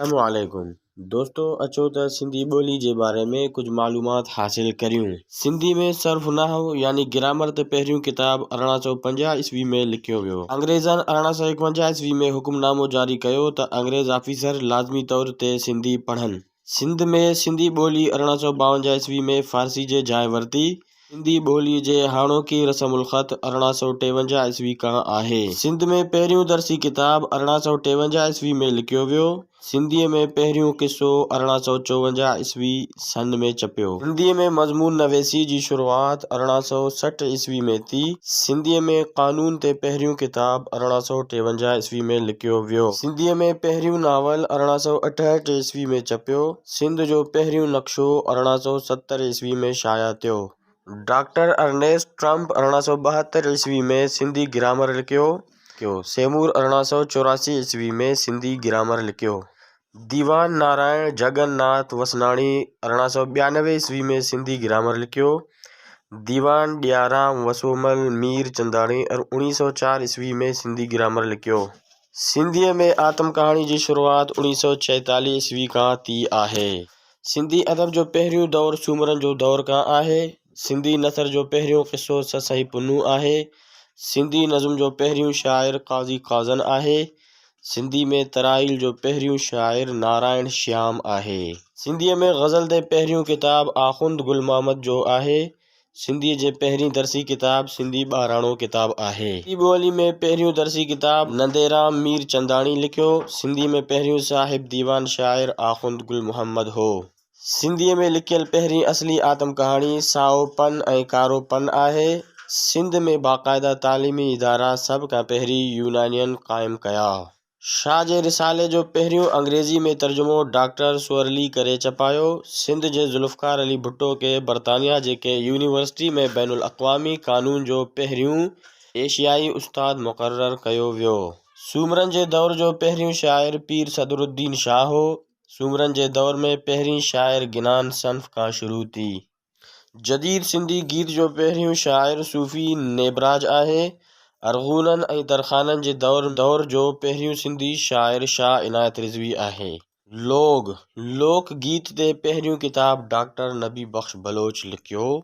अस्सलामुअलैकुम दोस्तों, अचो त सिंधी ॿोली जे बारे में कुछ मालूमात हासिल करियूं। सिंधी में सर्फ नहव यानी ग्रामर ते पहिरियों किताब 1850 ईस्वी में लिखियो वियो। अंग्रेज़नि 1851 ईस्वी में हुकुमनामो जारी कयो त अंग्रेज ऑफिसर लाज़मी तौर ते सिंधी पढ़नि। सिंध में सिंधी ॿोली 1852 ईस्वी में फारसी जे जाइ वरिती। सिंधी ॿोली जे हाणोकी रस्मुल ख़त 1853 ईस्वी खां आहे। सिंध में पहिरियों दर्सी किताब 1853 ईस्वी में लिखियो वियो। सिंधीअ में पहिरियों किस्सो 1854 ईस्वी सन में छपियो। सिंधीअ में मज़मून नवेसी जी शुरुआत 1860 ईस्वी में थी। सिंधीअ में कानून ते पहिरियों किताब 1853 ईस्वी में लिखियो वियो। सिंधीअ में पहिरियों नावल 1868 ईस्वी में छपियो। सिंध जो पहिरियों नक्शो 1870 ईस्वी में शाया थियो। डॉक्टर अर्नेस्ट ट्रंप 1872 ईस्वी में सिंधी ग्रामर लिखियो। सेमूर 1884 ईस्वी में सिंधी ग्रामर लिखियो। दीवान नारायण जगन्नाथ वसनाणी 1892 ईस्वी में सिंधी ग्रामर लिखियो। दीवान ॾियाराम वसोमल मीर चंदाणी 1904 ईस्वी में सिंधी ग्रामर लिखियो। सिंधीअ में आत्म कहाणी जी शुरुआत 1946 ईस्वी खां थी आहे। सिंधी अदब जो पहिरियों दौर सूमरनि जो दौर खां आहे। सिंधी नसर जो पहिरियों किस्सो ससई पुन्नू आहे। सिंधी नज़्म जो पहिरियों शाइर क़ाज़ी क़ाज़न आहे। सिंधी में तराइल जो पहिरियों शाइर नारायण श्याम आहे। सिंधीअ में ग़ज़ल ते पहिरियों किताब आख़ुंद गुल मोहम्मद जो आहे। सिंधीअ जे पहिरीं दर्सी किताब सिंधी ॿाराणो किताब आहे। सिंधी ॿोली में पहिरियों दर्सी किताब नंदेराम मीर चंदाणी लिखियो। सिंधी में पहिरियों साहिब दीवान शाइर आख़ुंद गुल मोहम्मद हो। सिंधीअ में लिखियल पहिरीं असली आत्म कहाणी साओपन ऐं कारोपन आहे। सिंध में बाक़ायदा तालीमी इदारा सभ खां पहिरीं यूनानियन क़ाइमु कया। शाह जे रिसाले जो पहिरियों अंग्रेज़ी में तर्जुमो डॉक्टर सुअरली करे छपायो। सिंध जे ज़ुल्फ़कार अली भुट्टो के बरतानिया जेके यूनिवर्सिटी में बैनुल अक़वामी कानून जो पहिरियों एशियाई उस्ताद मुक़ररु कयो वियो। सूमरनि जे दौर जो पहिरियों शाइर पीर सदरुद्दीन शाह हो। सूमरनि जे दौर में पहिरीं शाइर गिनान सन्फ़ खां शुरू थी। जदीद सिंधी गीत जो पहिरियों शाइर सूफ़ी नेबराज आहे। अरगूननि ऐं तरखाननि जे दौर जो पहिरियों सिंधी शाइर शाह इनायत रिज़वी आहे। लोक गीत ते पहिरियों किताब डॉक्टर नबी बख्श बलोच लिखियो।